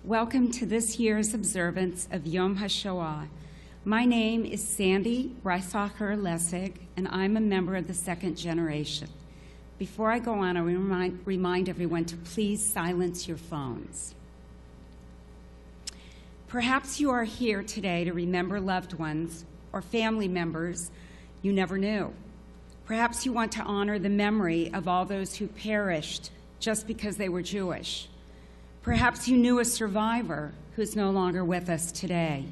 Welcome to this year's observance of Yom HaShoah. My name is Sandy Reisacher Lessig, and I'm a member of the second generation. Before I go on, I remind everyone to please silence your phones. Perhaps you are here today to remember loved ones or family members you never knew. Perhaps you want to honor the memory of all those who perished just because they were Jewish. Perhaps you knew a survivor who's no longer with us today.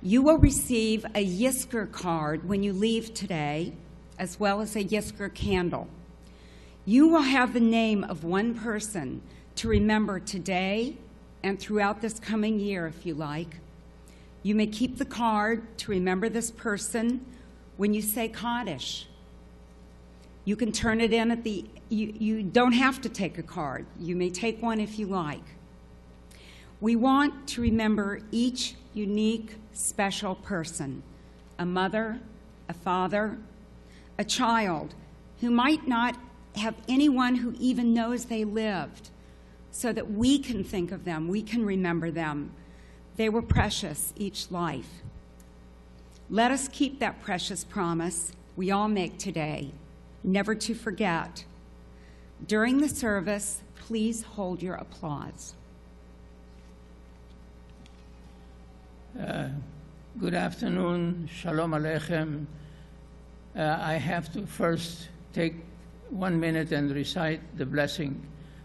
You will receive a Yizkor card when you leave today, as well as a Yizkor candle. You will have the name of one person to remember today and throughout this coming year, if you like. You may keep the card to remember this person when you say Kaddish. You can turn it in at the, you don't have to take a card. You may take one if you like. We want to remember each unique, special person, a mother, a father, a child who might not have anyone who even knows they lived, so that we can think of them, we can remember them. They were precious, each life. Let us keep that precious promise we all make today, never to forget. During the service, please hold your applause. Good afternoon, Shalom Aleichem. I have to first take 1 minute and recite the blessing.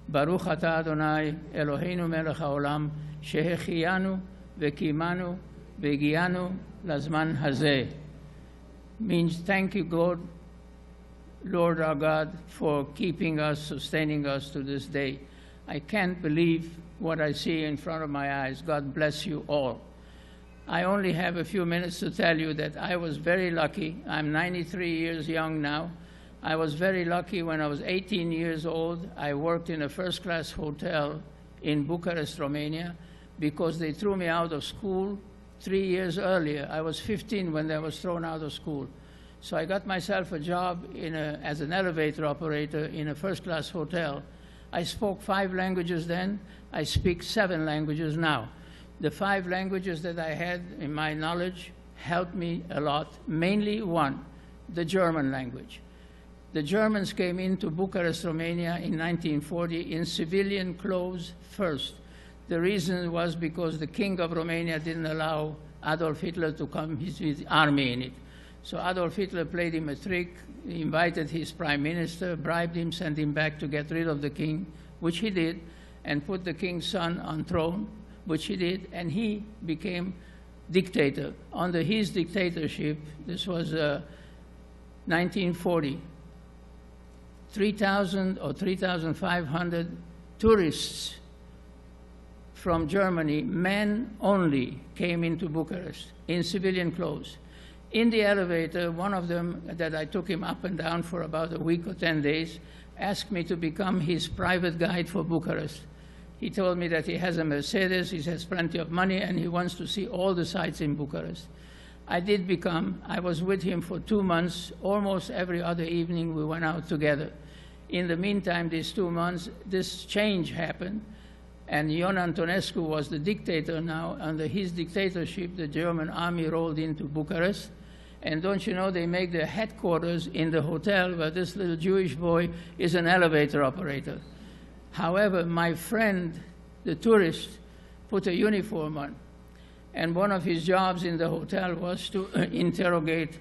Baruch atah Adonai Eloheinu melech haolam shehechiyanu vekimanu vegianu lazman hazeh. Means thank you, God, Lord our God, for keeping us, sustaining us to this day. I can't believe what I see in front of my eyes. God bless you all. I only have a few minutes to tell you that I was very lucky. I'm 93 years young now. I was very lucky. When I was 18 years old, I worked in a first-class hotel in Bucharest, Romania, because they threw me out of school 3 years earlier. I was 15 when I was thrown out of school. So I got myself a job as an elevator operator in a first-class hotel. I spoke 5 languages then. I speak 7 languages now. The 5 languages that I had in my knowledge helped me a lot, mainly one, the German language. The Germans came into Bucharest, Romania in 1940 in civilian clothes first. The reason was because the king of Romania didn't allow Adolf Hitler to come with his army in it. So Adolf Hitler played him a trick, he invited his prime minister, bribed him, sent him back to get rid of the king, which he did, and put the king's son on throne, which he did, and he became dictator. Under his dictatorship, this was 1940, 3,000 or 3,500 tourists from Germany, men only, came into Bucharest in civilian clothes. In the elevator, one of them, that I took him up and down for about a week or 10 days, asked me to become his private guide for Bucharest. He told me that he has a Mercedes, he has plenty of money, and he wants to see all the sights in Bucharest. I was with him for 2 months. Almost every other evening we went out together. In the meantime, these 2 months, this change happened, and Ion Antonescu was the dictator now. Under his dictatorship, the German army rolled into Bucharest. And don't you know, they make their headquarters in the hotel where this little Jewish boy is an elevator operator. However, my friend, the tourist, put a uniform on. And one of his jobs in the hotel was to interrogate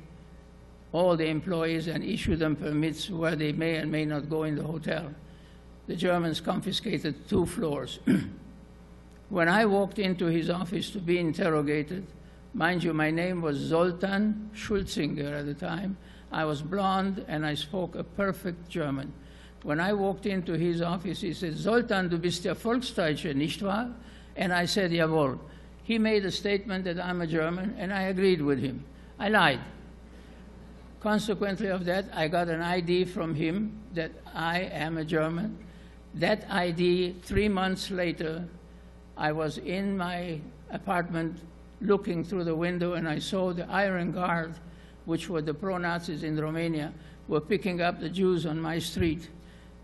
all the employees and issue them permits where they may and may not go in the hotel. The Germans confiscated 2 floors. When I walked into his office to be interrogated, mind you, my name was Zoltan Schulzinger at the time. I was blonde and I spoke a perfect German. When I walked into his office, he said, "Zoltan, du bist der Volksdeutsche, nicht wahr?" And I said, "Jawohl." He made a statement that I'm a German, and I agreed with him. I lied. Consequently of that, I got an ID from him that I am a German. That ID, 3 months later, I was in my apartment looking through the window, and I saw the Iron Guard, which were the pro-Nazis in Romania, were picking up the Jews on my street.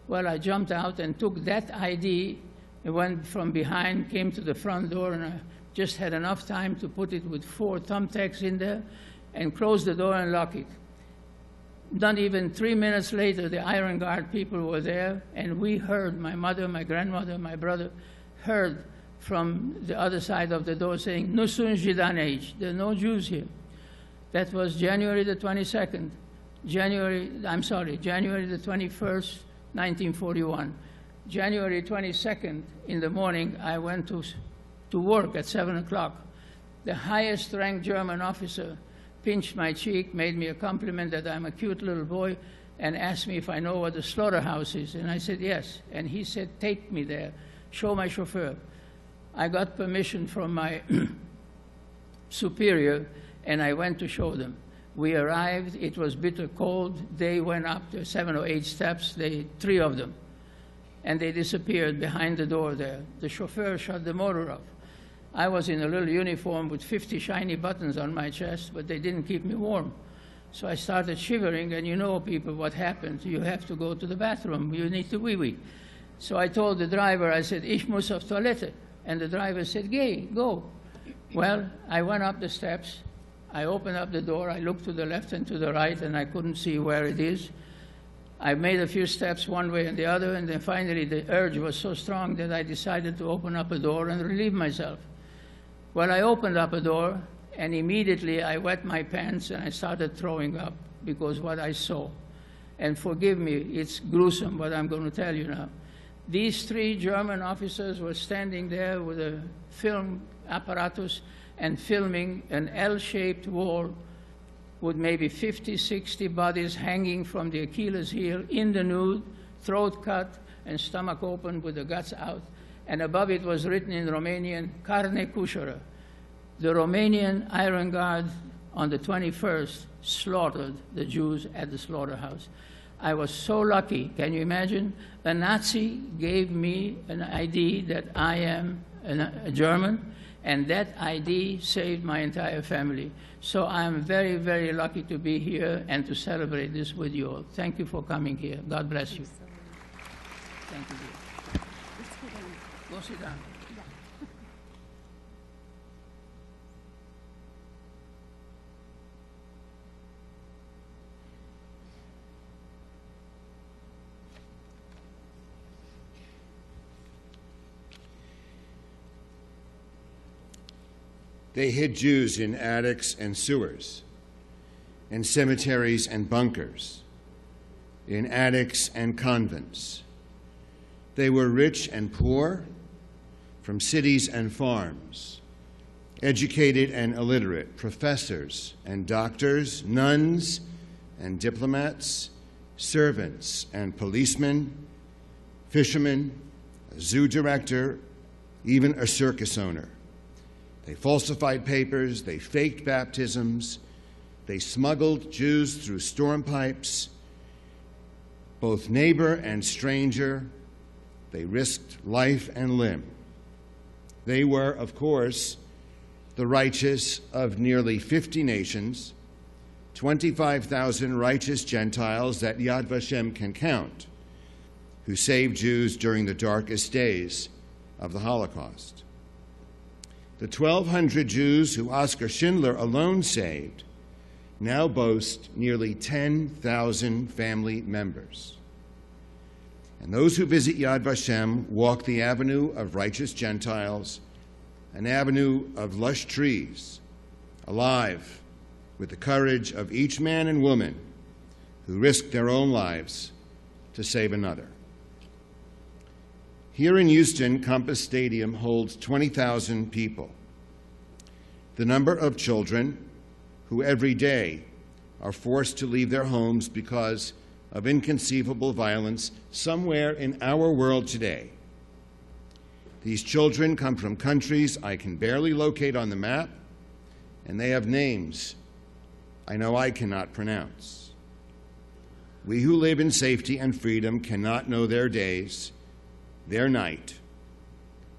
Well, I jumped out and took that ID, and went from behind, came to the front door, and I just had enough time to put it with 4 thumbtacks in there and close the door and lock it. Not even 3 minutes later, the Iron Guard people were there, and we heard, my mother, my grandmother, my brother, heard from the other side of the door saying, "Nu sunt Jidaneici," there are no Jews here. That was January the 22nd, January the 21st, 1941. January 22nd, in the morning, I went to work at 7 o'clock. The highest ranked German officer pinched my cheek, made me a compliment that I'm a cute little boy, and asked me if I know what the slaughterhouse is. And I said, yes. And he said, "Take me there, show my chauffeur." I got permission from my superior, and I went to show them. We arrived, it was bitter cold. They went up to 7 or 8 steps, 3 of them, and they disappeared behind the door there. The chauffeur shut the motor off. I was in a little uniform with 50 shiny buttons on my chest, but they didn't keep me warm. So I started shivering, and you know, people, what happens. You have to go to the bathroom. You need to wee-wee. So I told the driver, I said, "Ich muss auf Toilette." And the driver said, "Geh, go." Well, I went up the steps. I opened up the door. I looked to the left and to the right, and I couldn't see where it is. I made a few steps one way and the other, and then finally the urge was so strong that I decided to open up a door and relieve myself. Well, I opened up a door, and immediately I wet my pants and I started throwing up because what I saw. And forgive me, it's gruesome what I'm going to tell you now. These 3 German officers were standing there with a film apparatus and filming an L-shaped wall with maybe 50, 60 bodies hanging from the Achilles heel in the nude, throat cut and stomach open with the guts out. And above it was written in Romanian, "Carne cușără." The Romanian Iron Guard on the 21st slaughtered the Jews at the slaughterhouse. I was so lucky. Can you imagine? A Nazi gave me an ID that I am a German, and that ID saved my entire family. So I'm very, very lucky to be here and to celebrate this with you all. Thank you for coming here. God bless you. Thank you, dear. Go sit down. They hid Jews in attics and sewers, in cemeteries and bunkers, in attics and convents. They were rich and poor, from cities and farms, educated and illiterate, professors and doctors, nuns and diplomats, servants and policemen, fishermen, a zoo director, even a circus owner. They falsified papers, they faked baptisms, they smuggled Jews through storm pipes, both neighbor and stranger. They risked life and limb. They were, of course, the righteous of nearly 50 nations, 25,000 righteous Gentiles that Yad Vashem can count, who saved Jews during the darkest days of the Holocaust. The 1,200 Jews who Oskar Schindler alone saved now boast nearly 10,000 family members. And those who visit Yad Vashem walk the avenue of righteous Gentiles, an avenue of lush trees, alive with the courage of each man and woman who risked their own lives to save another. Here in Houston, Compass Stadium holds 20,000 people, the number of children who every day are forced to leave their homes because of inconceivable violence somewhere in our world today. These children come from countries I can barely locate on the map, and they have names I know I cannot pronounce. We who live in safety and freedom cannot know their days, their night,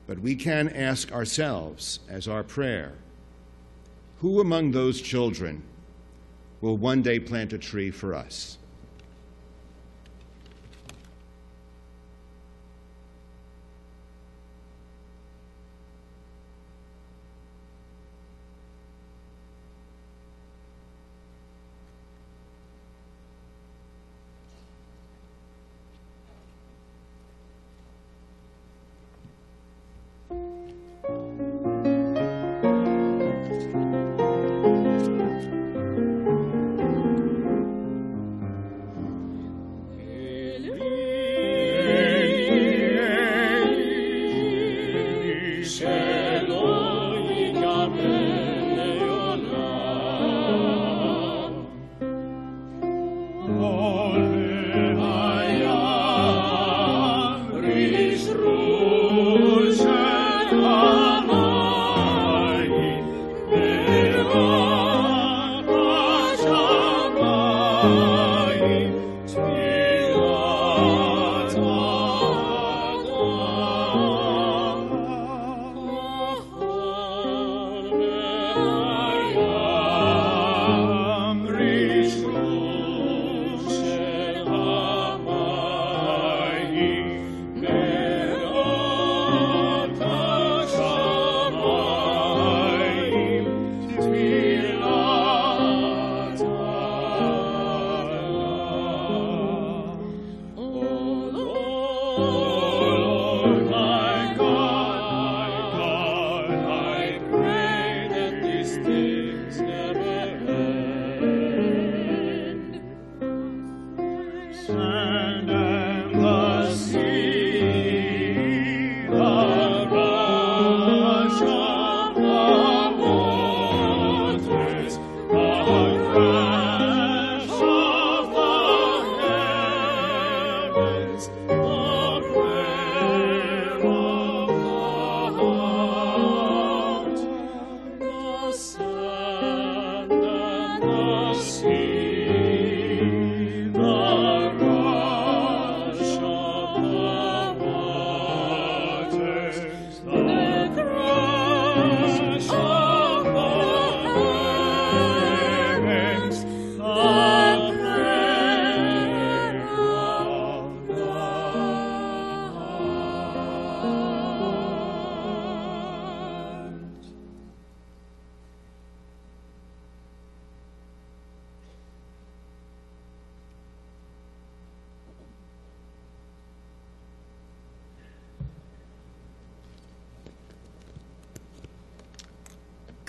but we can ask ourselves as our prayer, who among those children will one day plant a tree for us?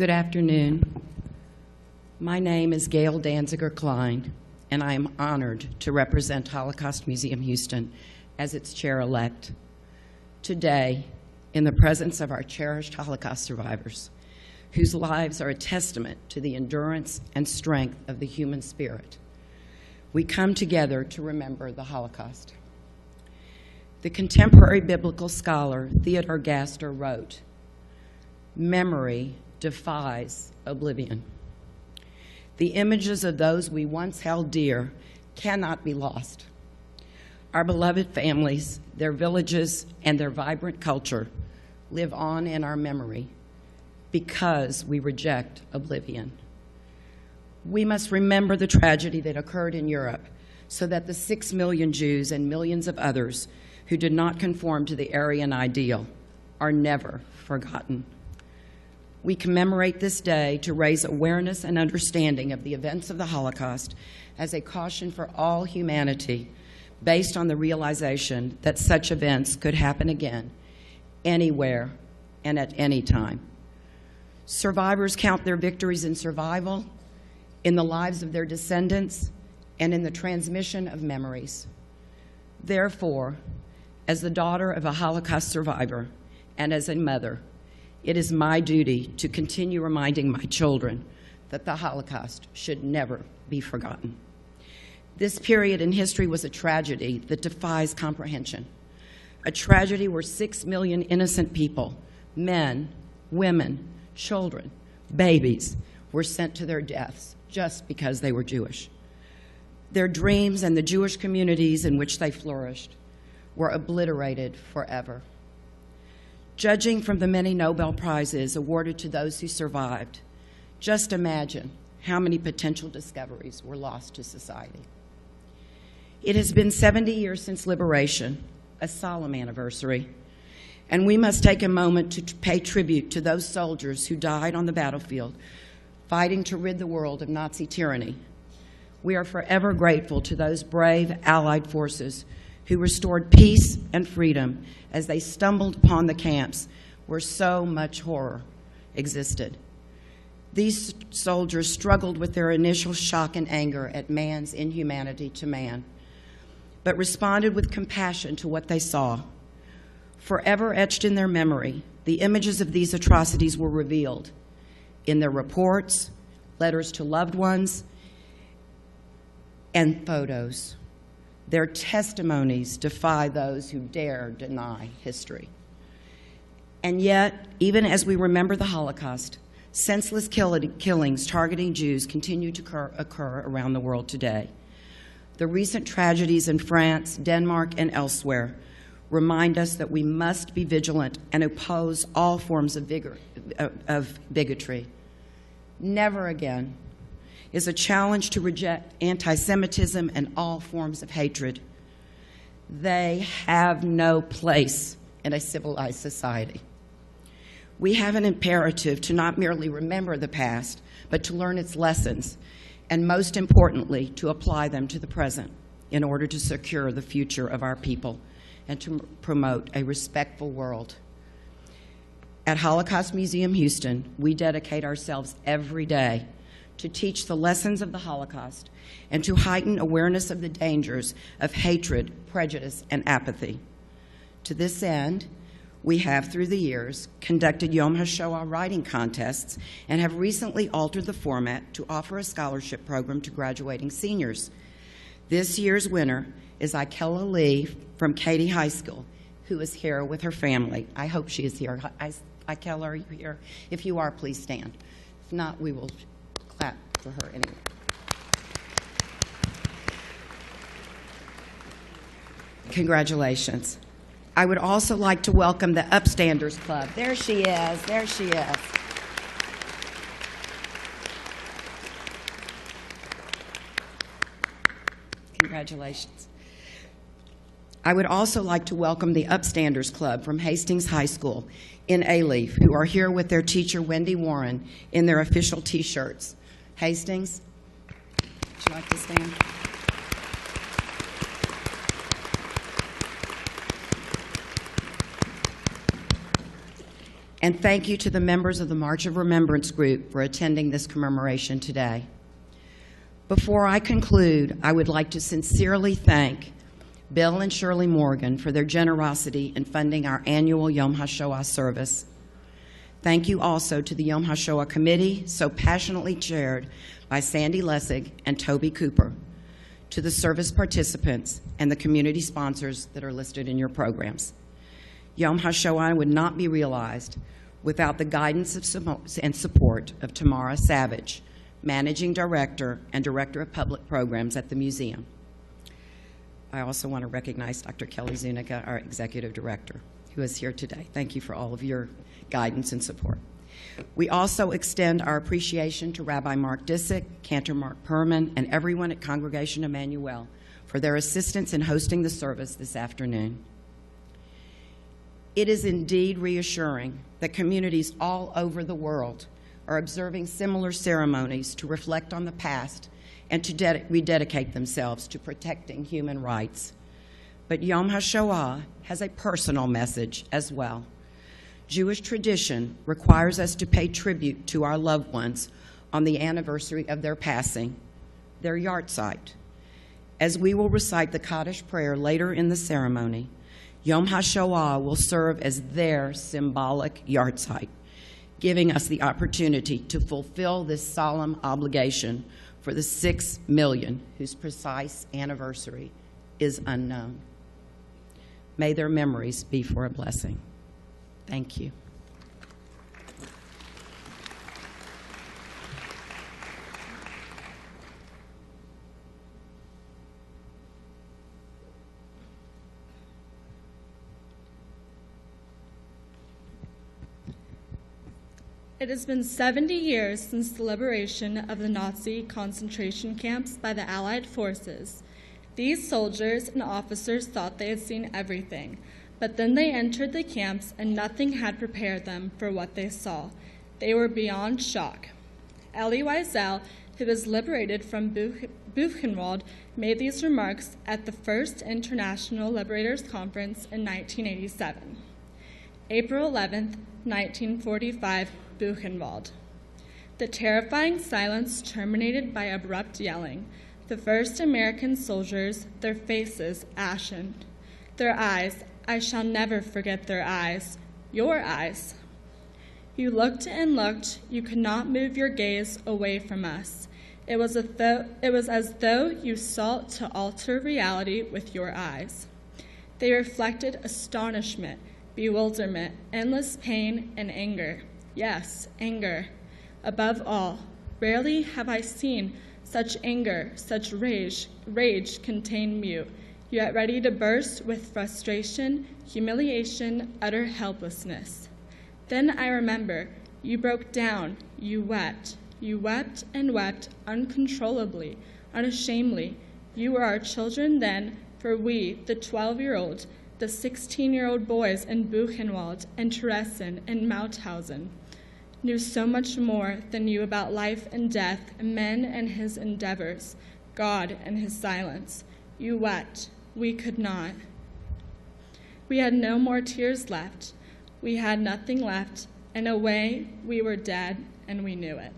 Good afternoon. My name is Gail Danziger Klein, and I am honored to represent Holocaust Museum Houston as its chair-elect. Today, in the presence of our cherished Holocaust survivors, whose lives are a testament to the endurance and strength of the human spirit, we come together to remember the Holocaust. The contemporary biblical scholar Theodore Gaster wrote, "Memory defies oblivion. The images of those we once held dear cannot be lost. Our beloved families, their villages, and their vibrant culture live on in our memory because we reject oblivion. We must remember the tragedy that occurred in Europe so that the 6 million Jews and millions of others who did not conform to the Aryan ideal are never forgotten. We commemorate this day to raise awareness and understanding of the events of the Holocaust as a caution for all humanity based on the realization that such events could happen again, anywhere and at any time. Survivors count their victories in survival, in the lives of their descendants, and in the transmission of memories. Therefore, as the daughter of a Holocaust survivor and as a mother, it is my duty to continue reminding my children that the Holocaust should never be forgotten. This period in history was a tragedy that defies comprehension, a tragedy where 6 million innocent people, men, women, children, babies, were sent to their deaths just because they were Jewish. Their dreams and the Jewish communities in which they flourished were obliterated forever. Judging from the many Nobel Prizes awarded to those who survived, just imagine how many potential discoveries were lost to society. It has been 70 years since liberation, a solemn anniversary, and we must take a moment to pay tribute to those soldiers who died on the battlefield, fighting to rid the world of Nazi tyranny. We are forever grateful to those brave Allied forces who restored peace and freedom as they stumbled upon the camps where so much horror existed. These soldiers struggled with their initial shock and anger at man's inhumanity to man, but responded with compassion to what they saw. Forever etched in their memory, the images of these atrocities were revealed in their reports, letters to loved ones, and photos. Their testimonies defy those who dare deny history. And yet, even as we remember the Holocaust, senseless killings targeting Jews continue to occur around the world today. The recent tragedies in France, Denmark, and elsewhere remind us that we must be vigilant and oppose all forms of bigotry. Never again is a challenge to reject anti-Semitism and all forms of hatred. They have no place in a civilized society. We have an imperative to not merely remember the past, but to learn its lessons, and most importantly, to apply them to the present in order to secure the future of our people and to promote a respectful world. At Holocaust Museum Houston, we dedicate ourselves every day to teach the lessons of the Holocaust and to heighten awareness of the dangers of hatred, prejudice, and apathy. To this end, we have, through the years, conducted Yom HaShoah writing contests and have recently altered the format to offer a scholarship program to graduating seniors. This year's winner is Ikela Lee from Katy High School, who is here with her family. I hope she is here. Ikela, are you here? If you are, please stand. If not, we will clap for her anyway. Congratulations. I would also like to welcome the Upstanders Club. There she is. There she is. Congratulations. I would also like to welcome the Upstanders Club from Hastings High School in Alief, who are here with their teacher, Wendy Warren, in their official T-shirts. Hastings, would you like to stand? And thank you to the members of the March of Remembrance group for attending this commemoration today. Before I conclude, I would like to sincerely thank Bill and Shirley Morgan for their generosity in funding our annual Yom HaShoah service. Thank you also to the Yom HaShoah Committee, so passionately chaired by Sandy Lessig and Toby Cooper, to the service participants and the community sponsors that are listed in your programs. Yom HaShoah would not be realized without the guidance and support of Tamara Savage, Managing Director and Director of Public Programs at the museum. I also want to recognize Dr. Kelly Zuniga, our Executive Director, who is here today. Thank you for all of your guidance and support. We also extend our appreciation to Rabbi Mark Disick, Cantor Mark Perman, and everyone at Congregation Emmanuel for their assistance in hosting the service this afternoon. It is indeed reassuring that communities all over the world are observing similar ceremonies to reflect on the past and to rededicate themselves to protecting human rights. But Yom HaShoah has a personal message as well. Jewish tradition requires us to pay tribute to our loved ones on the anniversary of their passing, their yahrzeit. As we will recite the Kaddish prayer later in the ceremony, Yom HaShoah will serve as their symbolic yahrzeit, giving us the opportunity to fulfill this solemn obligation for the 6 million whose precise anniversary is unknown. May their memories be for a blessing. Thank you. It has been 70 years since the liberation of the Nazi concentration camps by the Allied forces. These soldiers and officers thought they had seen everything, but then they entered the camps and nothing had prepared them for what they saw. They were beyond shock. Elie Wiesel, who was liberated from Buchenwald, made these remarks at the First International Liberators Conference in 1987. April 11, 1945, Buchenwald. The terrifying silence terminated by abrupt yelling. The first American soldiers, their faces ashen. Their eyes, I shall never forget their eyes, your eyes. You looked and looked, you could not move your gaze away from us. It was as though you sought to alter reality with your eyes. They reflected astonishment, bewilderment, endless pain, and anger. Yes, anger. Above all, rarely have I seen such anger, such rage contained mute, yet ready to burst with frustration, humiliation, utter helplessness. Then I remember, you broke down, you wept and wept uncontrollably, unashamedly. You were our children then, for we, the 12-year-old, the 16-year-old boys in Buchenwald and Theresen and Mauthausen, knew so much more than you about life and death, men and his endeavors, God and his silence. You wept. We could not. We had no more tears left. We had nothing left. In a way, we were dead, and we knew it.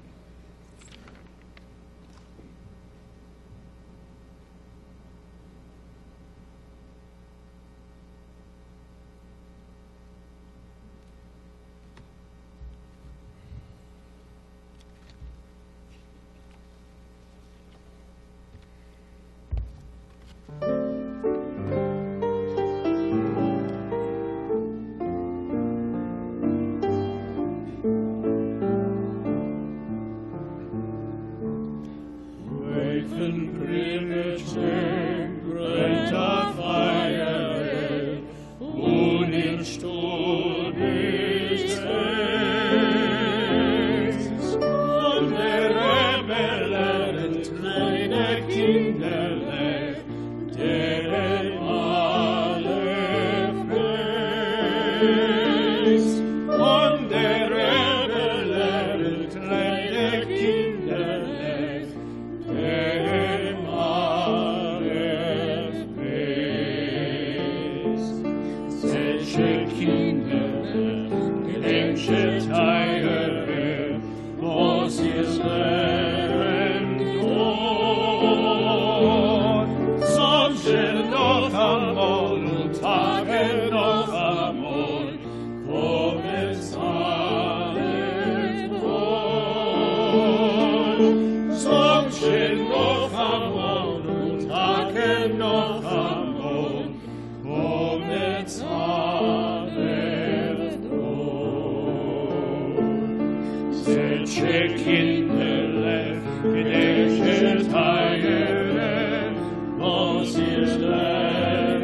שכינלך כדי שתיירם לא סילבן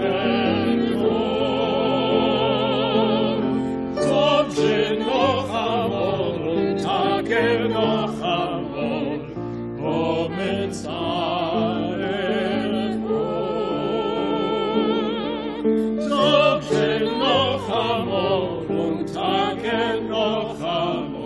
אור חוב שנוח עמוד ותקר נוח עמוד ומצער חוב שנוח עמוד ותקר נוח עמוד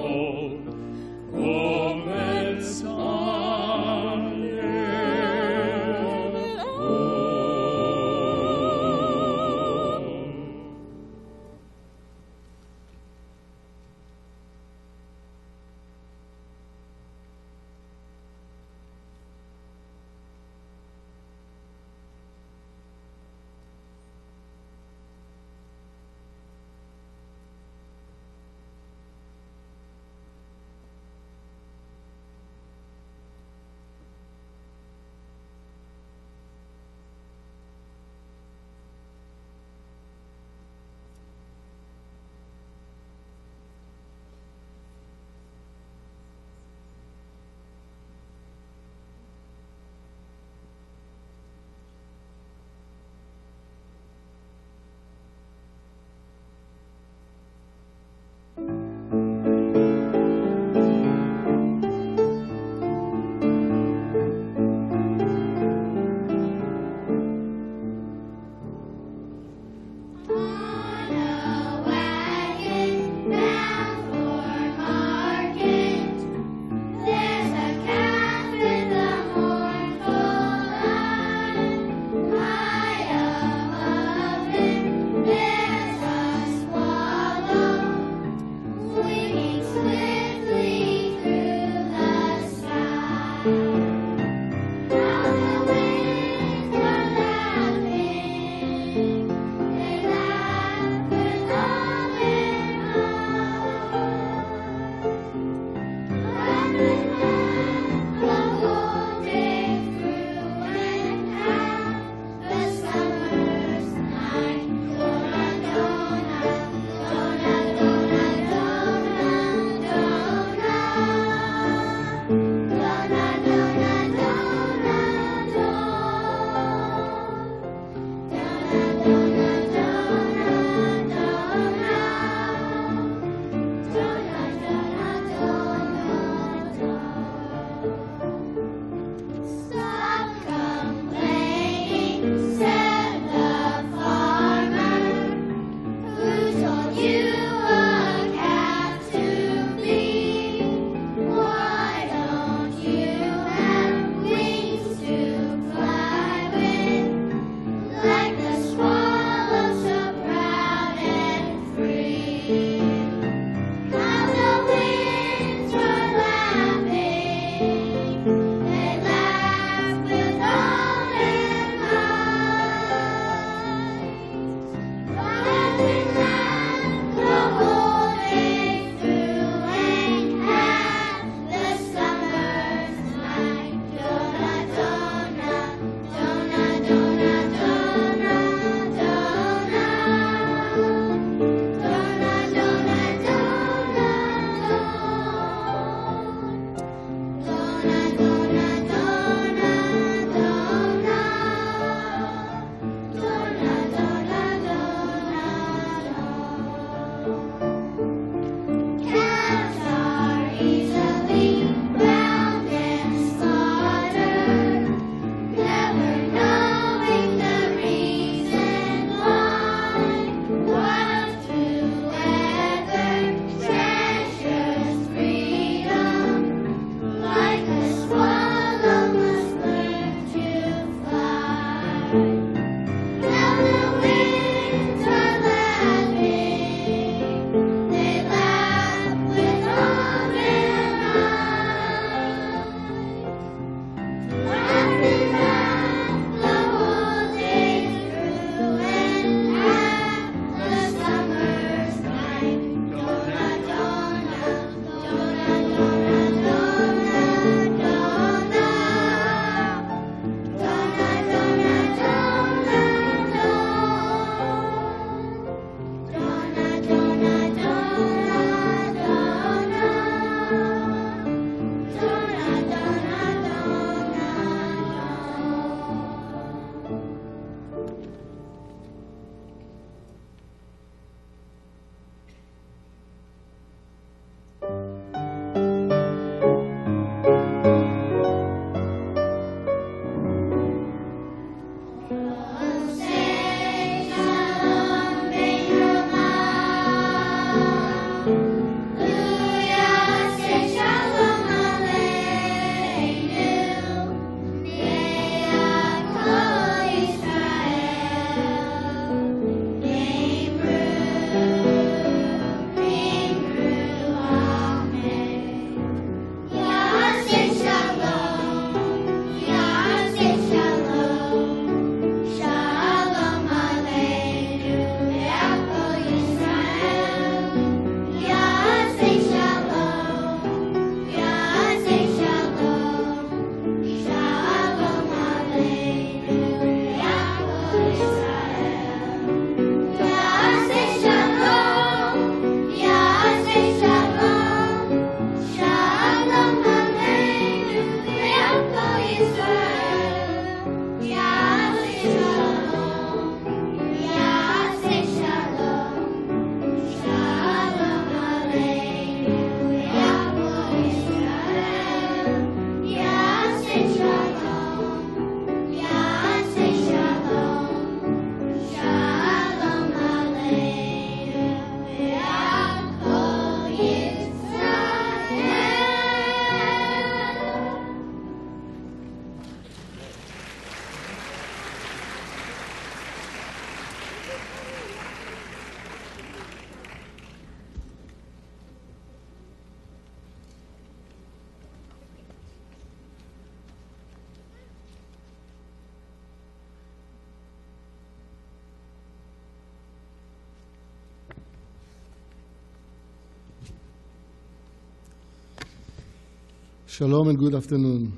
Shalom and good afternoon.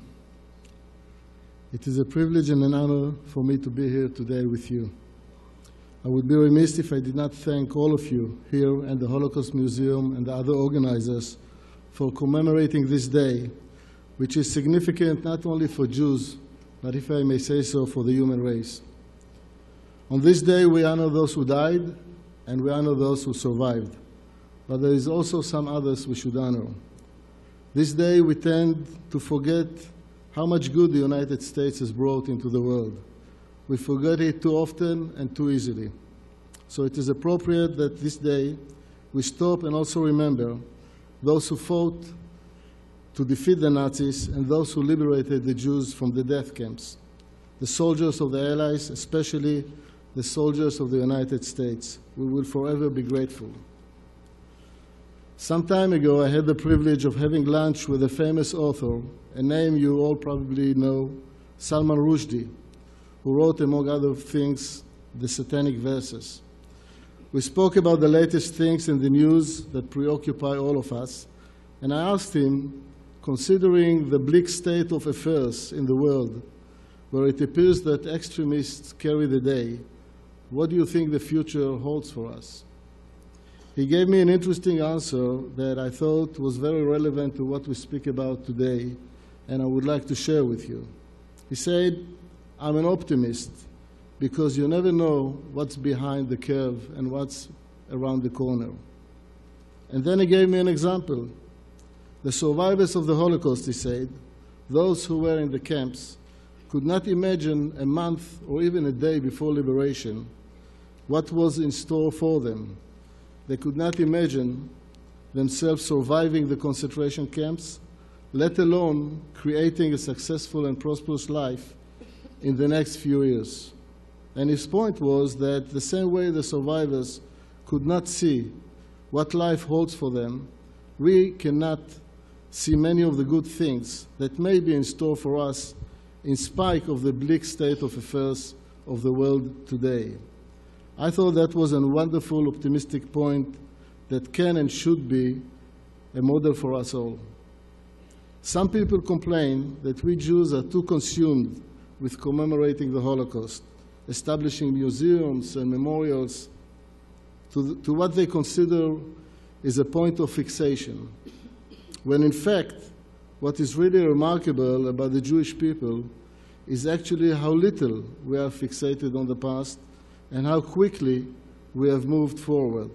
It is a privilege and an honor for me to be here today with you. I would be remiss if I did not thank all of you here at the Holocaust Museum and the other organizers for commemorating this day, which is significant not only for Jews, but if I may say so, for the human race. On this day, we honor those who died and we honor those who survived. But there is also some others we should honor. This day, we tend to forget how much good the United States has brought into the world. We forget it too often and too easily. So it is appropriate that this day we stop and also remember those who fought to defeat the Nazis and those who liberated the Jews from the death camps, the soldiers of the Allies, especially the soldiers of the United States. We will forever be grateful. Some time ago, I had the privilege of having lunch with a famous author, a name you all probably know, Salman Rushdie, who wrote, among other things, the Satanic Verses. We spoke about the latest things in the news that preoccupy all of us, and I asked him, considering the bleak state of affairs in the world, where it appears that extremists carry the day, what do you think the future holds for us? He gave me an interesting answer that I thought was very relevant to what we speak about today, and I would like to share with you. He said, I'm an optimist because you never know what's behind the curve and what's around the corner. And then he gave me an example. The survivors of the Holocaust, he said, those who were in the camps, could not imagine a month or even a day before liberation what was in store for them. They could not imagine themselves surviving the concentration camps, let alone creating a successful and prosperous life in the next few years. And his point was that the same way the survivors could not see what life holds for them, we cannot see many of the good things that may be in store for us in spite of the bleak state of affairs of the world today. I thought that was a wonderful, optimistic point that can and should be a model for us all. Some people complain that we Jews are too consumed with commemorating the Holocaust, establishing museums and memorials to what they consider is a point of fixation, when in fact, what is really remarkable about the Jewish people is actually how little we are fixated on the past and how quickly we have moved forward,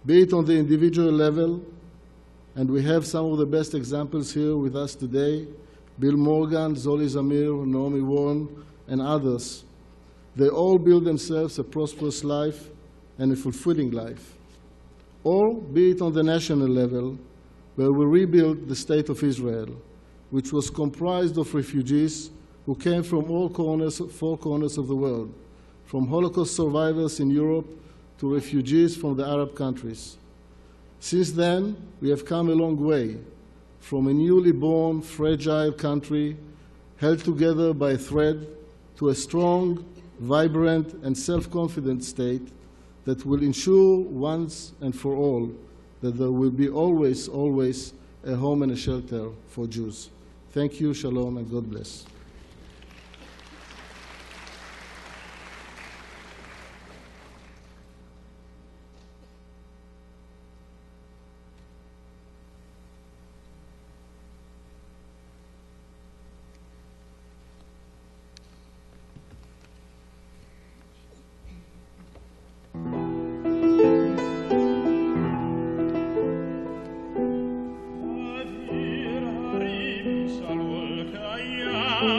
be it on the individual level, and we have some of the best examples here with us today, Bill Morgan, Zoli Zamir, Naomi Warren, and others. They all build themselves a prosperous life and a fulfilling life. Or be it on the national level, where we rebuilt the state of Israel, which was comprised of refugees who came from all four corners of the world, from Holocaust survivors in Europe to refugees from the Arab countries. Since then, we have come a long way, from a newly born, fragile country held together by a thread to a strong, vibrant, and self-confident state that will ensure once and for all that there will be always, always a home and a shelter for Jews. Thank you, shalom, and God bless. Salve,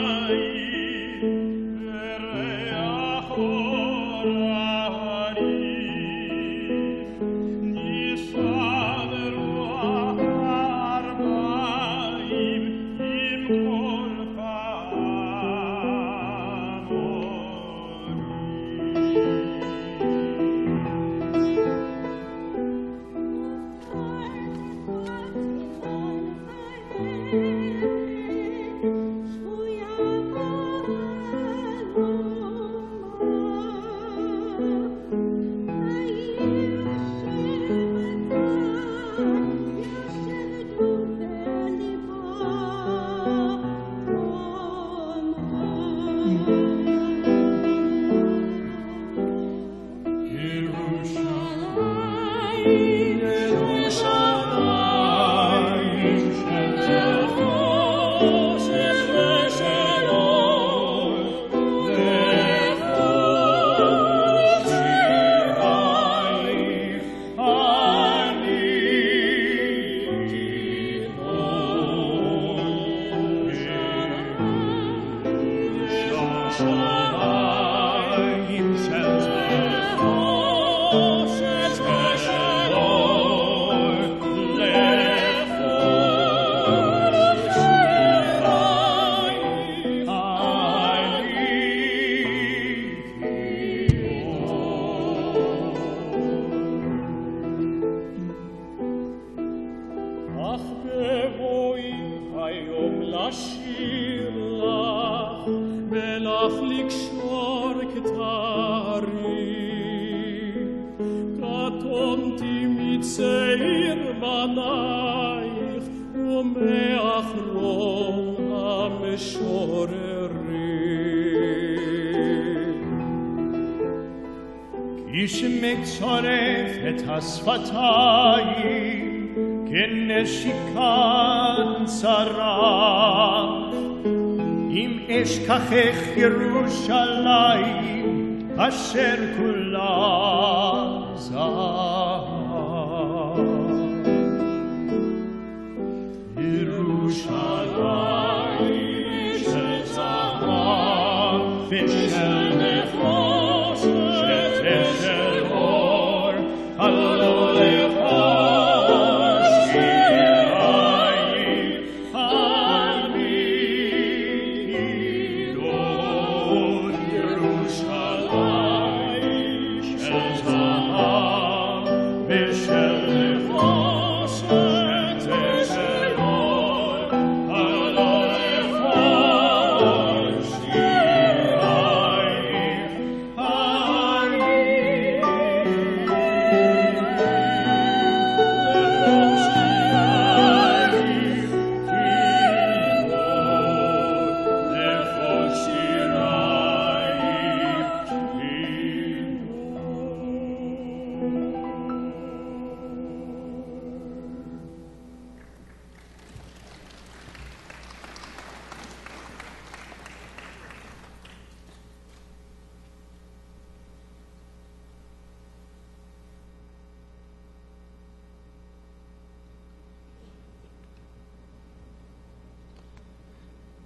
לשיר לך ולך לקשור כתרים, קטונתי מצעיר בנייך ומאחרון המשוררים. כי שמצורף את השפתיים כנשיקת שרף, אם אשכחך ירושלים אשר כולה זהב. ירושלים של זהב ושל נחושת ושל אור, הלא לך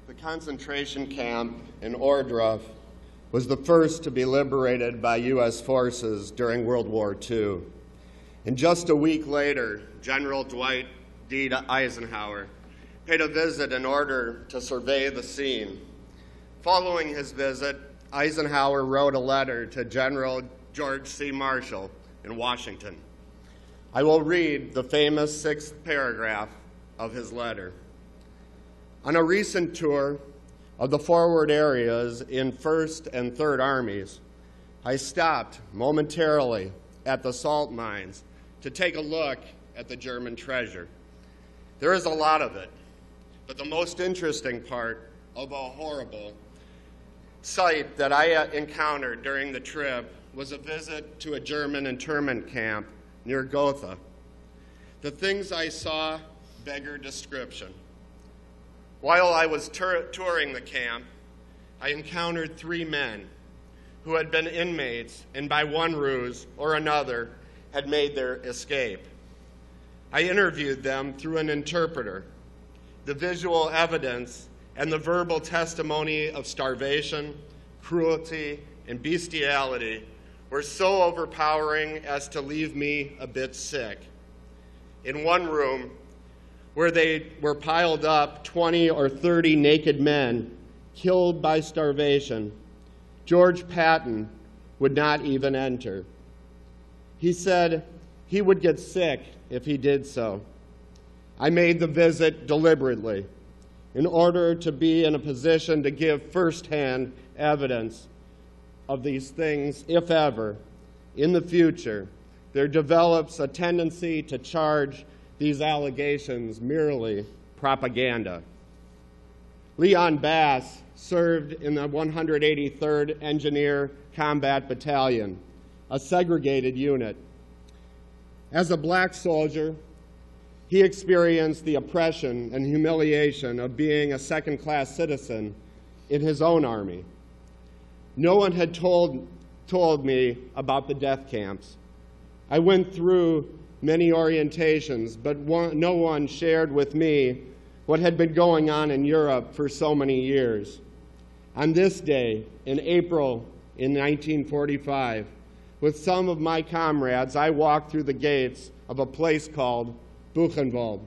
The concentration camp in Ohrdruf was the first to be liberated by U.S. forces during World War II. And just a week later, General Dwight D. Eisenhower paid a visit in order to survey the scene. Following his visit, Eisenhower wrote a letter to General George C. Marshall in Washington. I will read the famous 6th paragraph of his letter. On a recent tour of the forward areas in 1st and 3rd Armies, I stopped momentarily at the salt mines to take a look at the German treasure. There is a lot of it, but the most interesting part of a horrible sight that I encountered during the trip was a visit to a German internment camp near Gotha. The things I saw beggar description. While I was touring the camp, I encountered 3 men who had been inmates and by one ruse or another had made their escape. I interviewed them through an interpreter. The visual evidence and the verbal testimony of starvation, cruelty, and bestiality were so overpowering as to leave me a bit sick. In one room, where they were piled up 20 or 30 naked men killed by starvation, George Patton would not even enter. He said he would get sick if he did so. I made the visit deliberately in order to be in a position to give firsthand evidence of these things, if ever, in the future, there develops a tendency to charge these allegations merely propaganda. Leon Bass served in the 183rd Engineer Combat Battalion, a segregated unit. As a black soldier, he experienced the oppression and humiliation of being a second-class citizen in his own army. No one had told me about the death camps. I went through many orientations, but no one shared with me what had been going on in Europe for so many years. On this day, in April in 1945, with some of my comrades, I walked through the gates of a place called Buchenwald.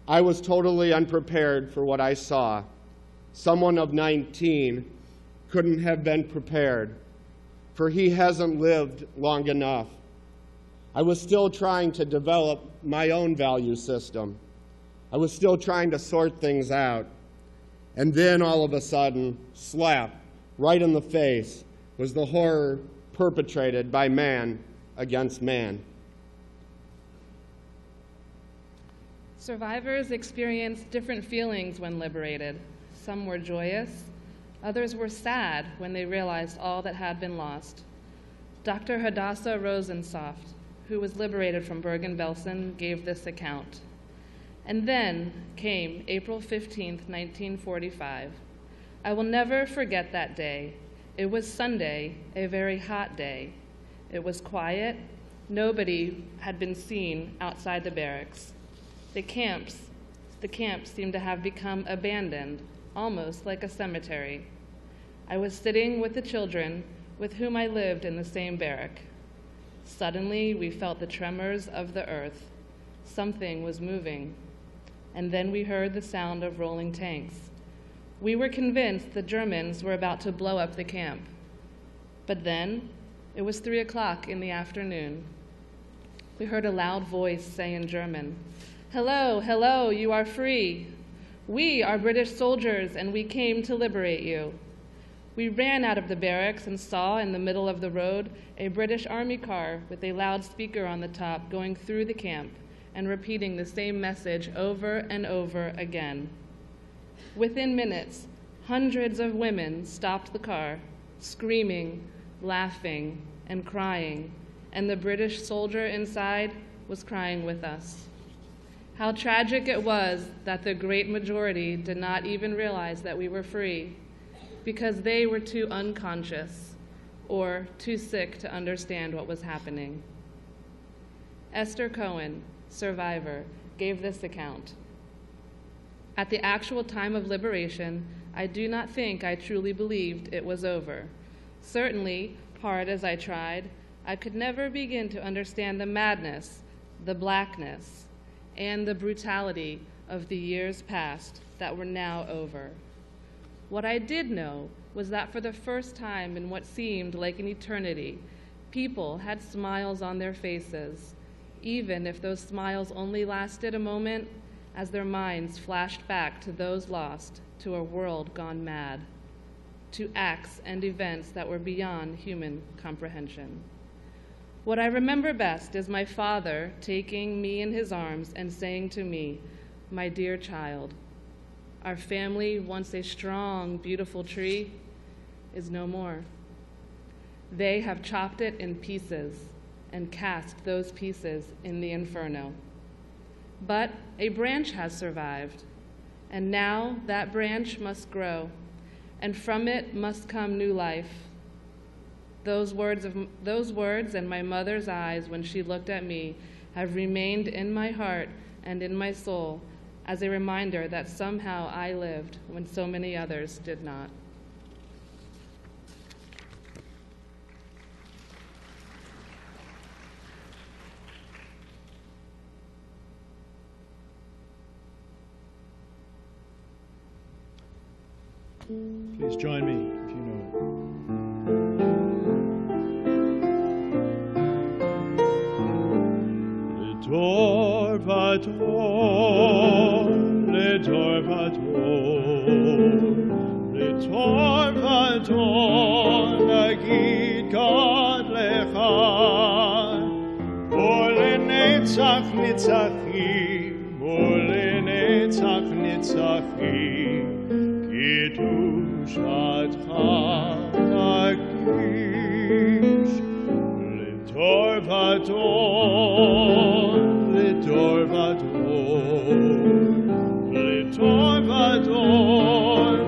I was totally unprepared for what I saw. Someone of 19 couldn't have been prepared, for he hasn't lived long enough. I was still trying to develop my own value system. I was still trying to sort things out. And then all of a sudden, slap, right in the face, was the horror perpetrated by man against man. Survivors experienced different feelings when liberated. Some were joyous, others were sad when they realized all that had been lost. Dr. Hadassah Rosensoft, who was liberated from Bergen-Belsen, gave this account. And then came April 15th, 1945. I will never forget that day. It was Sunday, a very hot day. It was quiet. Nobody had been seen outside the barracks. The camps seemed to have become abandoned, almost like a cemetery. I was sitting with the children with whom I lived in the same barrack. Suddenly, we felt the tremors of the earth. Something was moving. And then we heard the sound of rolling tanks. We were convinced the Germans were about to blow up the camp. But then, it was 3 o'clock in the afternoon. We heard a loud voice say in German, "Hello, hello, you are free. We are British soldiers, and we came to liberate you." We ran out of the barracks and saw in the middle of the road a British Army car with a loudspeaker on the top going through the camp and repeating the same message over and over again. Within minutes, hundreds of women stopped the car, screaming, laughing, and crying, and the British soldier inside was crying with us. How tragic it was that the great majority did not even realize that we were free, because they were too unconscious or too sick to understand what was happening. Esther Cohen, survivor, gave this account. At the actual time of liberation, I do not think I truly believed it was over. Certainly, hard as I tried, I could never begin to understand the madness, the blackness, and the brutality of the years past that were now over. What I did know was that for the first time in what seemed like an eternity, people had smiles on their faces, even if those smiles only lasted a moment as their minds flashed back to those lost, to a world gone mad, to acts and events that were beyond human comprehension. What I remember best is my father taking me in his arms and saying to me, "My dear child, our family, once a strong, beautiful tree, is no more. They have chopped it in pieces and cast those pieces in the inferno. But a branch has survived, and now that branch must grow, and from it must come new life." Those words and my mother's eyes when she looked at me have remained in my heart and in my soul as a reminder that somehow I lived when so many others did not. Please join me if you know it. Le torvator, nagid God lecha, ulenetzach nitzachim, ulenetzach nitzachim, kedushatcha nagish. Le torvator,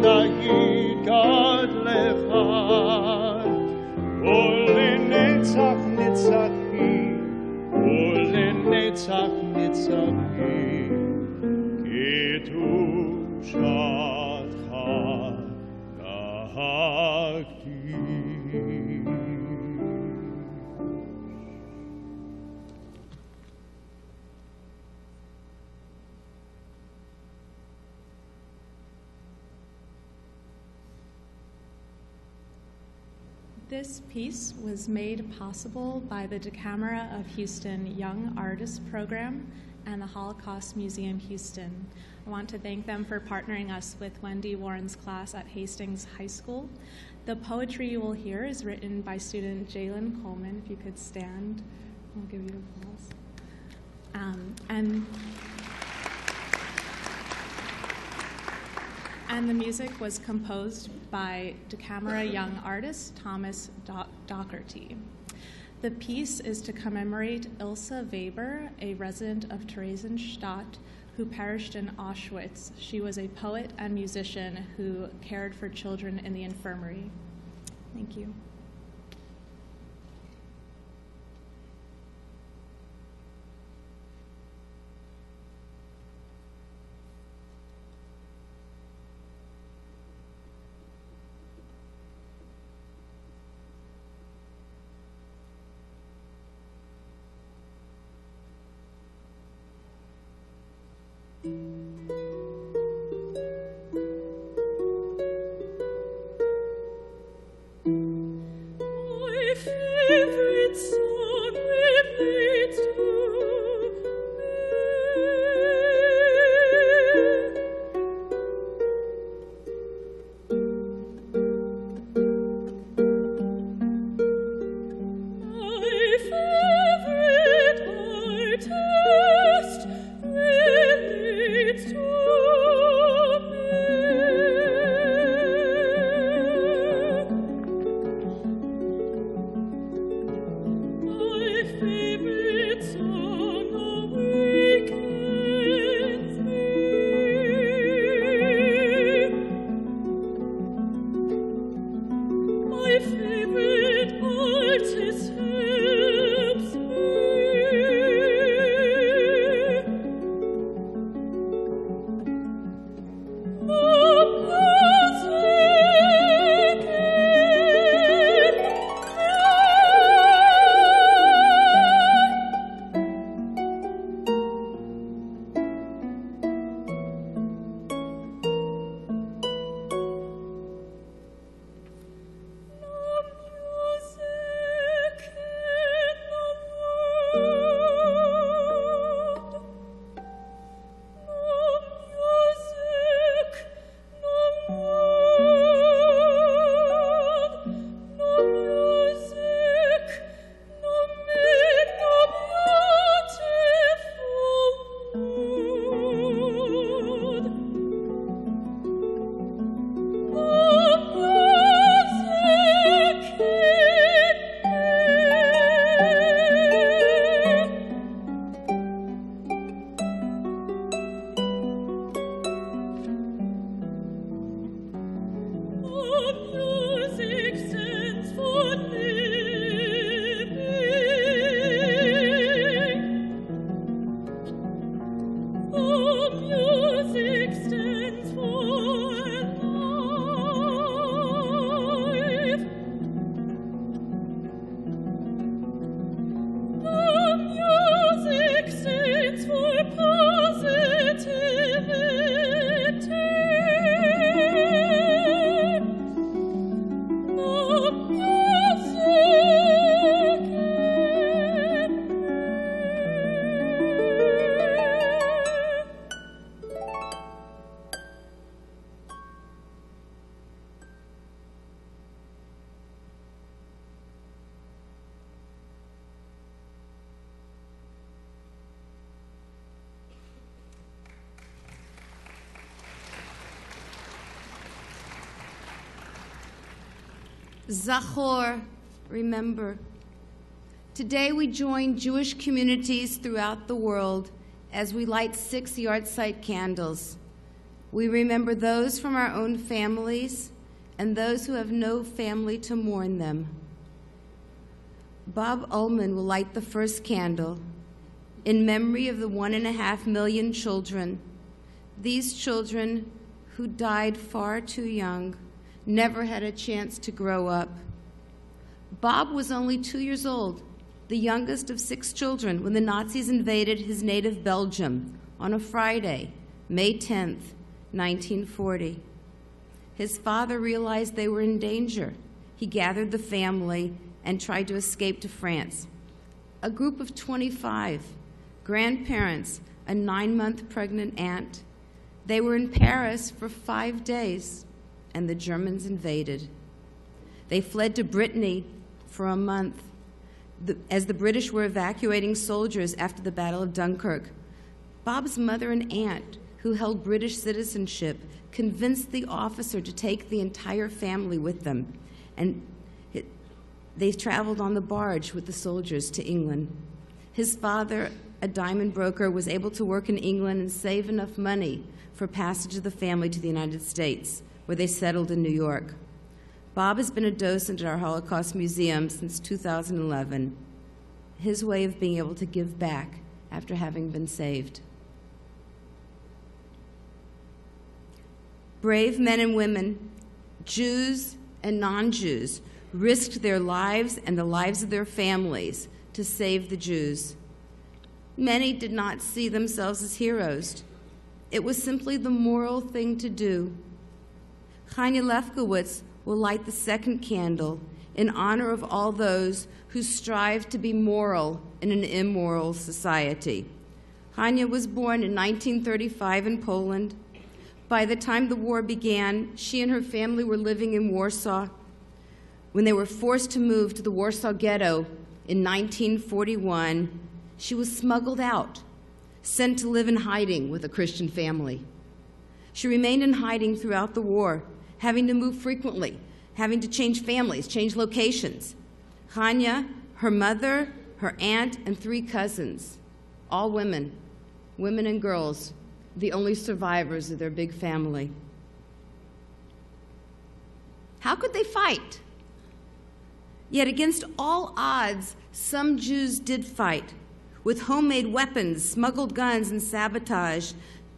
nagid God lecha, ulenetzach nitzachim, ulenetzach nitzachim, kedushatcha nagdish. This piece was made possible by the DeCamera of Houston Young Artists Program and the Holocaust Museum Houston. I want to thank them for partnering us with Wendy Warren's class at Hastings High School. The poetry you will hear is written by student Jalen Coleman. If you could stand, I'll give you applause. And the music was composed by DeCamera young artist Thomas Docherty. The piece is to commemorate Ilse Weber, a resident of Theresienstadt who perished in Auschwitz. She was a poet and musician who cared for children in the infirmary. Thank you. My favorite song relates to my favorite artist relates to my favorite song awakens me. My favorite artist helps me. Zachor, remember. Today we join Jewish communities throughout the world as we light 6 yahrzeit candles. We remember those from our own families and those who have no family to mourn them. Bob Ullman will light the first candle in memory of the 1.5 million children. These children who died far too young, never had a chance to grow up. Bob was only 2 years old, the youngest of 6 children, when the Nazis invaded his native Belgium on a Friday, May 10th, 1940. His father realized they were in danger. He gathered the family and tried to escape to France. A group of 25, grandparents, a 9-month pregnant aunt. They were in Paris for 5 days, and the Germans invaded. They fled to Brittany for a month. As the British were evacuating soldiers after the Battle of Dunkirk, Bob's mother and aunt, who held British citizenship, convinced the officer to take the entire family with them, and they traveled on the barge with the soldiers to England. His father, a diamond broker, was able to work in England and save enough money for passage of the family to the United States, where they settled in New York. Bob has been a docent at our Holocaust Museum since 2011, his way of being able to give back after having been saved. Brave men and women, Jews and non-Jews, risked their lives and the lives of their families to save the Jews. Many did not see themselves as heroes. It was simply the moral thing to do. Chanya Lefkowitz will light the second candle in honor of all those who strive to be moral in an immoral society. Chanya was born in 1935 in Poland. By the time the war began, she and her family were living in Warsaw. When they were forced to move to the Warsaw Ghetto in 1941, she was smuggled out, sent to live in hiding with a Christian family. She remained in hiding throughout the war, having to move frequently, having to change families, change locations. Chanya, her mother, her aunt, and 3 cousins, all women and girls, the only survivors of their big family. How could they fight? Yet against all odds, some Jews did fight. With homemade weapons, smuggled guns, and sabotage,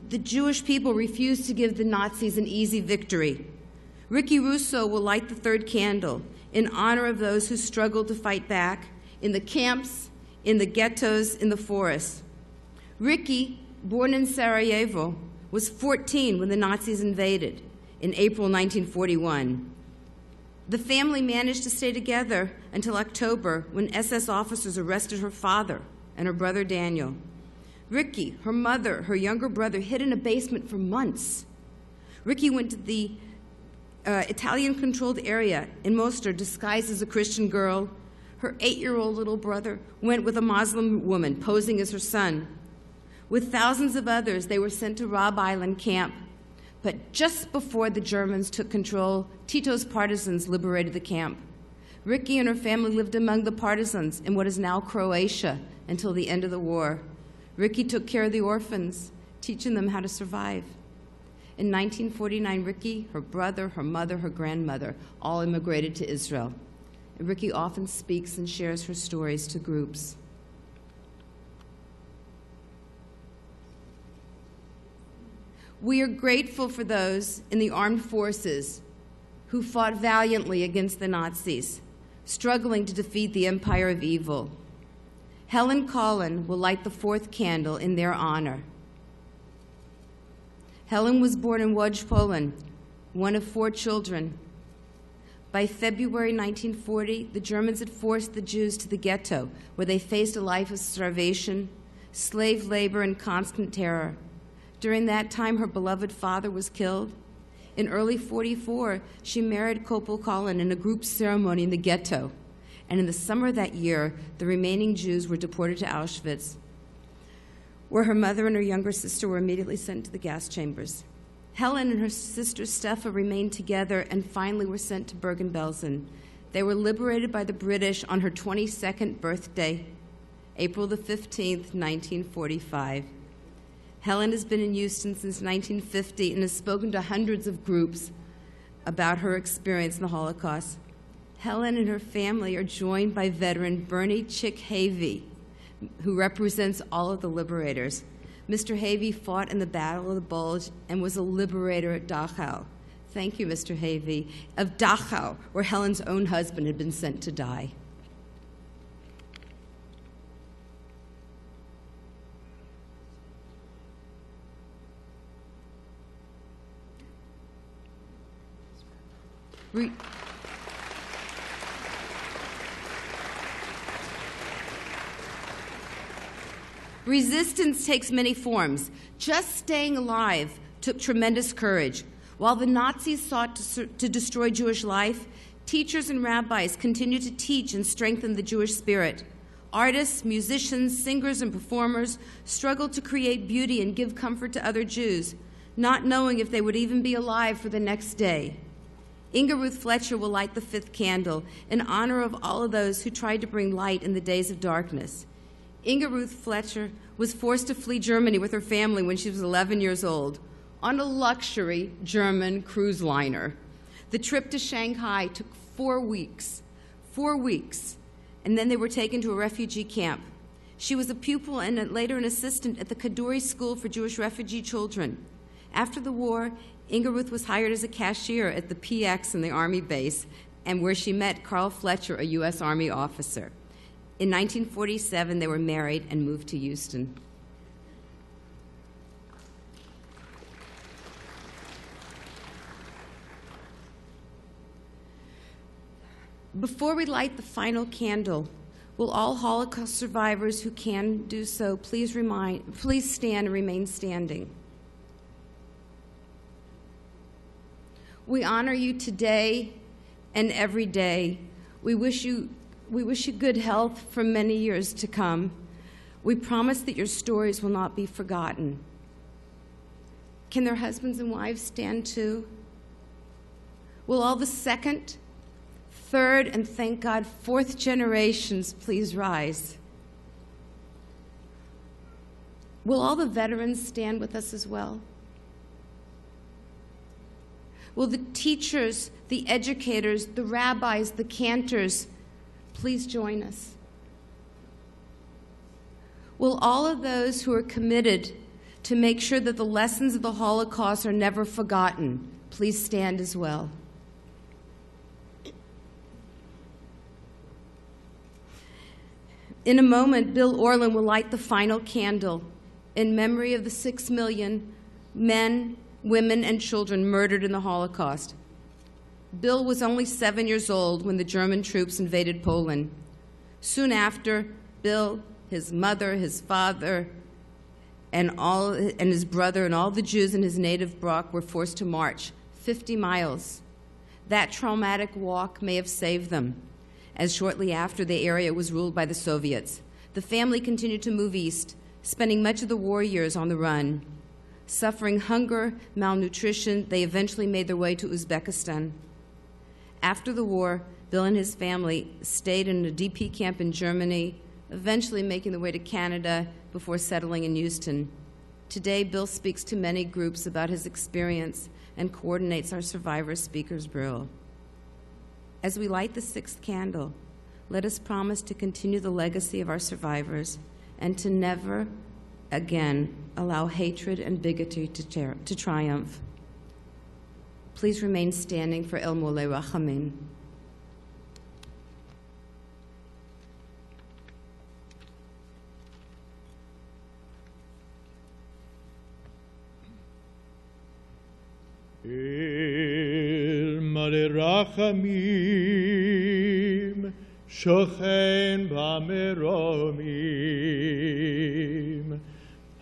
the Jewish people refused to give the Nazis an easy victory. Ricky Russo will light the third candle in honor of those who struggled to fight back in the camps, in the ghettos, in the forests. Ricky, born in Sarajevo, was 14 when the Nazis invaded in April 1941. The family managed to stay together until October, when SS officers arrested her father and her brother Daniel. Ricky, her mother, her younger brother hid in a basement for months. Ricky went to the Italian-controlled area in Mostar disguised as a Christian girl. Her 8-year-old little brother went with a Muslim woman posing as her son. With thousands of others, they were sent to Robb Island camp. But just before the Germans took control, Tito's partisans liberated the camp. Ricky and her family lived among the partisans in what is now Croatia until the end of the war. Ricky took care of the orphans, teaching them how to survive. In 1949, Ricky, her brother, her mother, her grandmother, all immigrated to Israel. And Ricky often speaks and shares her stories to groups. We are grateful for those in the armed forces who fought valiantly against the Nazis, struggling to defeat the empire of evil. Helen Collin will light the fourth candle in their honor. Helen was born in Łódź, Poland, one of 4 children. By February 1940, the Germans had forced the Jews to the ghetto, where they faced a life of starvation, slave labor, and constant terror. During that time, her beloved father was killed. In early 44, she married Kopel Collin in a group ceremony in the ghetto. And in the summer of that year, the remaining Jews were deported to Auschwitz, where her mother and her younger sister were immediately sent to the gas chambers. Helen and her sister Steffa remained together and finally were sent to Bergen-Belsen. They were liberated by the British on her 22nd birthday, April the 15th, 1945. Helen has been in Houston since 1950 and has spoken to hundreds of groups about her experience in the Holocaust. Helen and her family are joined by veteran Bernie Chick Havey, who represents all of the liberators. Mr. Havey fought in the Battle of the Bulge and was a liberator at Dachau. Thank you, Mr. Havey, of Dachau, where Helen's own husband had been sent to die. Resistance takes many forms. Just staying alive took tremendous courage. While the Nazis sought to destroy Jewish life, teachers and rabbis continued to teach and strengthen the Jewish spirit. Artists, musicians, singers, and performers struggled to create beauty and give comfort to other Jews, not knowing if they would even be alive for the next day. Inga Ruth Fletcher will light the fifth candle in honor of all of those who tried to bring light in the days of darkness. Inga Ruth Fletcher was forced to flee Germany with her family when she was 11 years old on a luxury German cruise liner. The trip to Shanghai took 4 weeks, and then they were taken to a refugee camp. She was a pupil and later an assistant at the Kaduri School for Jewish Refugee Children. After the war, Inga Ruth was hired as a cashier at the PX in the Army base, and where she met Carl Fletcher, a U.S. Army officer. In 1947, they were married and moved to Houston. Before we light the final candle, will all Holocaust survivors who can do so please stand and remain standing. We honor you today and every day. We wish you good health for many years to come. We promise that your stories will not be forgotten. Can their husbands and wives stand too? Will all the second, third, and thank God, fourth generations please rise? Will all the veterans stand with us as well? Will the teachers, the educators, the rabbis, the cantors please join us? Will all of those who are committed to make sure that the lessons of the Holocaust are never forgotten please stand as well? In a moment, Bill Orland will light the final candle in memory of the 6 million men, women, and children murdered in the Holocaust. Bill was only 7 years old when the German troops invaded Poland. Soon after, Bill, his mother, his father, and his brother and all the Jews in his native Brock were forced to march 50 miles. That traumatic walk may have saved them, as shortly after the area was ruled by the Soviets. The family continued to move east, spending much of the war years on the run. Suffering hunger, malnutrition, they eventually made their way to Uzbekistan. After the war, Bill and his family stayed in a DP camp in Germany, eventually making their way to Canada before settling in Houston. Today, Bill speaks to many groups about his experience and coordinates our Survivor Speakers Bureau. As we light the sixth candle, let us promise to continue the legacy of our survivors and to never again allow hatred and bigotry to triumph. Please remain standing for El Moleh Rachamim. El Moleh Rachamim shochen b'meromim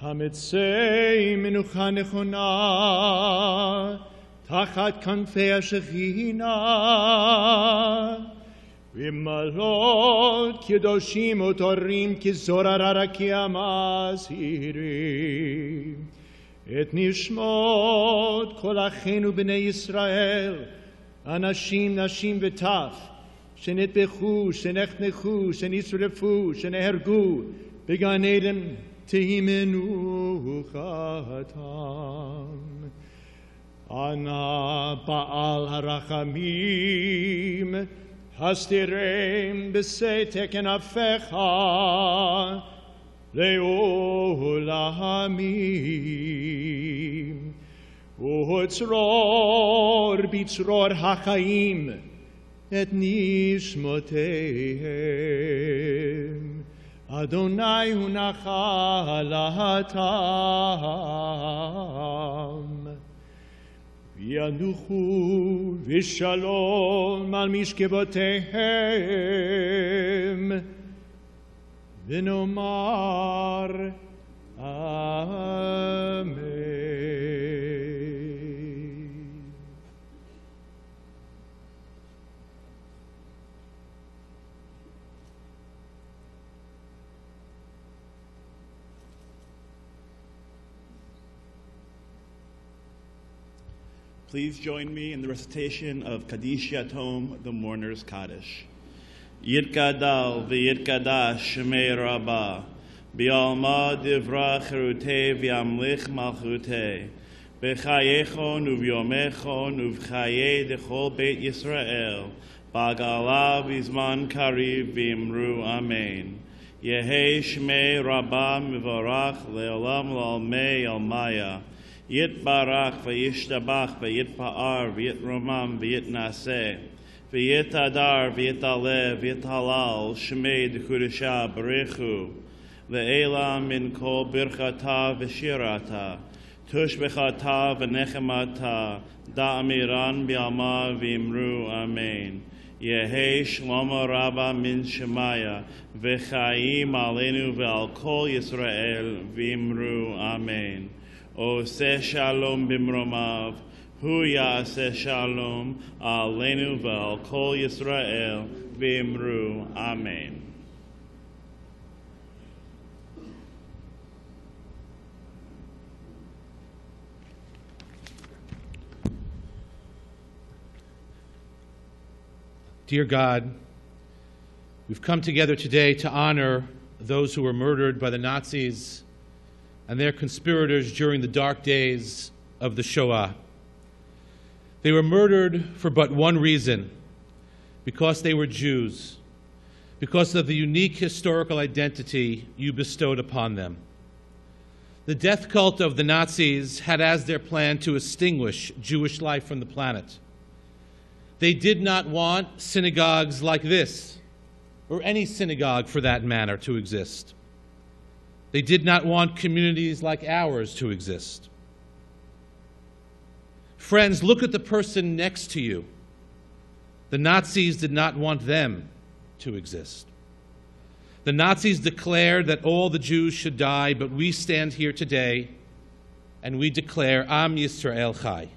hametzei menucha nechona tachat kanfei השכינה ומלאות קדושים וטהורים כזוהר הרקיע המזהירים את נשמות כל אחינו בני ישראל, אנשים, נשים וטף, שנטבחו, שנחנכו, שנשרפו, שנהרגו, בגן עדן תהי מנוחתם. אנא בעל הרחמים, הסתירם בסתר כנפיך, לעולמים. וצרור בצרור החיים את נשמותיהם. אדוני הוא נחלתם. וינוחו ושלום על משכבותיהם. ונאמר Amen. Please join me in the recitation of Kaddish Yatom, the Mourner's Kaddish. Yitkadal v'yitkadash Shemei Rabbah, B'alma divra cherutei v'yamlich malchutei, B'chayechon uv'yomechon uv'chayei dechol Beit Yisrael, B'agala v'zman kariv v'imru Amen. Yehei Shemei Rabbah mivarach le'olam l'almei almaya, Yitbarach v'yishtabach v'yitpa'ar v'yitromam v'yitnaseh, v'yitadar v'yitaleh v'yithalal shmei d'chudesha barechu, v'ela min kol birchata v'shirata, tushbechata v'nechemata, da'amiran b'alma v'imru Amen. Yehei Shlomo Rabba min Shemaya, v'chaim aleinu v'al kol Yisrael v'imru Amen. Oseh shalom bimromav, hu yaseh shalom aleinu v'al kol Yisrael v'imru Amen. Dear God, we've come together today to honor those who were murdered by the Nazis and their conspirators during the dark days of the Shoah. They were murdered for but one reason: because they were Jews, because of the unique historical identity you bestowed upon them. The death cult of the Nazis had as their plan to extinguish Jewish life from the planet. They did not want synagogues like this, or any synagogue for that matter, to exist. They did not want communities like ours to exist. Friends, look at the person next to you. The Nazis did not want them to exist. The Nazis declared that all the Jews should die, but we stand here today and we declare Am Yisrael Chai.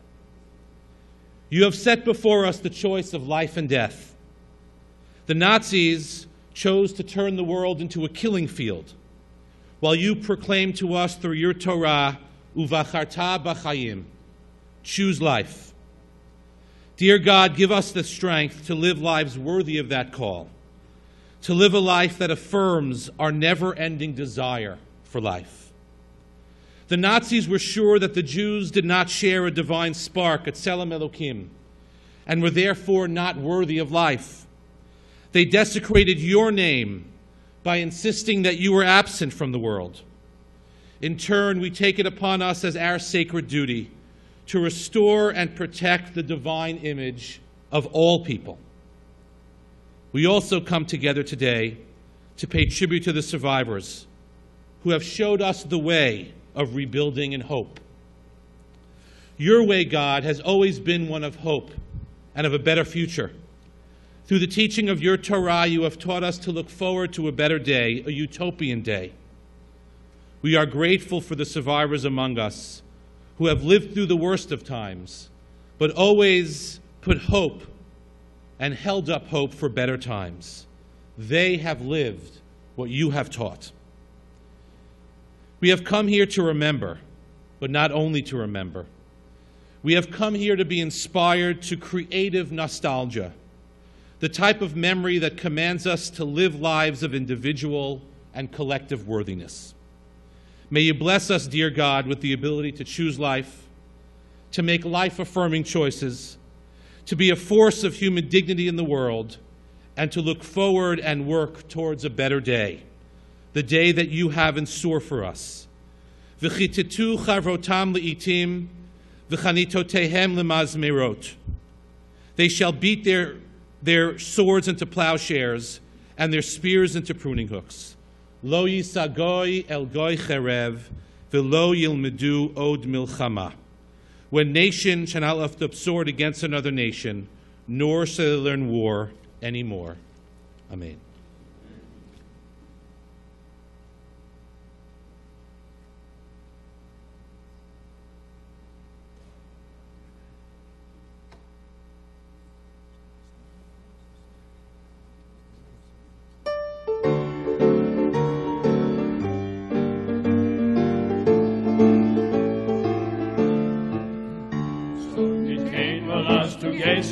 You have set before us the choice of life and death. The Nazis chose to turn the world into a killing field, while you proclaim to us through your Torah, Uvacharta b'chayim, choose life. Dear God, give us the strength to live lives worthy of that call, to live a life that affirms our never-ending desire for life. The Nazis were sure that the Jews did not share a divine spark at Tselem Elokim, and were therefore not worthy of life. They desecrated your name by insisting that you were absent from the world. In turn, we take it upon us as our sacred duty to restore and protect the divine image of all people. We also come together today to pay tribute to the survivors who have showed us the way of rebuilding and hope. Your way, God, has always been one of hope and of a better future. Through the teaching of your Torah, you have taught us to look forward to a better day, a utopian day. We are grateful for the survivors among us who have lived through the worst of times, but always put hope and held up hope for better times. They have lived what you have taught. We have come here to remember, but not only to remember. We have come here to be inspired to creative nostalgia, the type of memory that commands us to live lives of individual and collective worthiness. May you bless us, dear God, with the ability to choose life, to make life-affirming choices, to be a force of human dignity in the world, and to look forward and work towards a better day, the day that you have in store for us. V'chitetu charvotam le'itim, v'chanitotehem lemazmerot. They shall beat their swords into plowshares and their spears into pruning hooks. Lo yisagoy el goy cherev, v'lo yilmedu od milchama. When nation shall not lift up sword against another nation, nor shall they learn war anymore. Amen.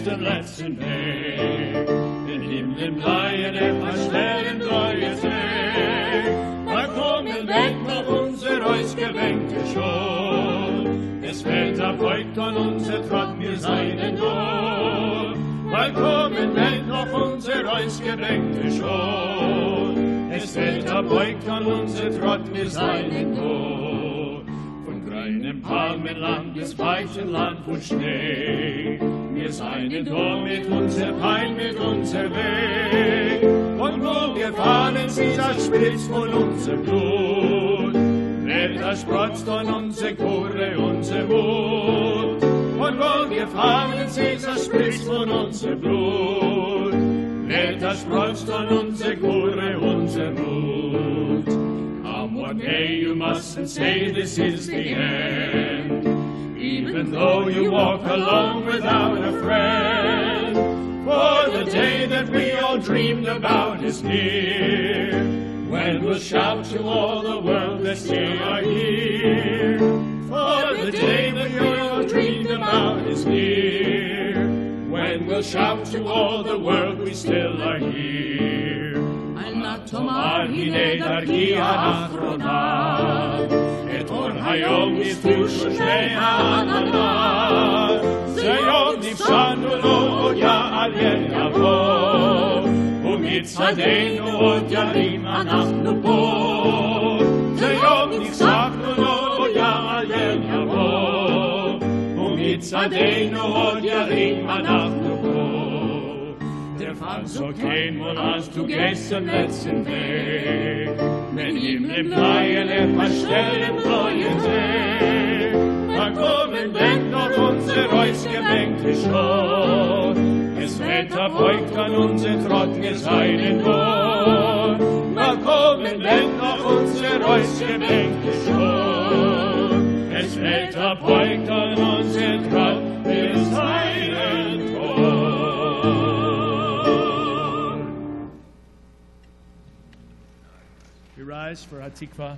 gestern letzten Weg. In Himmeln bleiben verstellen neues Weg. Da kommen weg noch unser ausgewenkte Schuld. Es fällt erbeugt an unser Trott, wir seinen Lohn. Da kommen weg noch unser ausgewenkte Schuld. Es fällt erbeugt an unser Trott, wir seinen Lohn. Von grünem Palmenland bis weichen Land und Schnee. Wir seien da mit unser Pein, mit unser Weg. Und wo wir fahren, sie spritzt von unser Blut. Wer sprotzt an unser Chore, unser Mut. Und wo wir fahren, sie spritzt von unser Blut. Wer sprotzt an unser Chore, unser Mut. One day you mustn't say this is the end, even though you walk alone without a friend. For the day that we all dreamed about is near, when we'll shout to all the world that they are here. For the day that we all dreamed about is near, when we'll shout to all the world we still are here. תאמר הנה דרכי האחרונה, את אור היום נפגשו שני העננה. זה יום נפשענו לו עוד יעלה יבוא, ומצעדנו עוד ירים אנחנו פה. זה יום נפשענו לו עוד יעלה יבוא, ומצעדנו עוד ירים אנחנו פה. Der Fall so kein wohl hast du gestern letzten Weg, wenn ihm im Bleien verstellen neuen See. Da kommen denn noch unser ausgebenkte Schrott, es wird erbeugt an unser Trott, wir seien Gott. Da kommen denn noch unser ausgebenkte Schrott, es wird erbeugt an unser Trott, wir seien Gott. We rise for Hatikvah.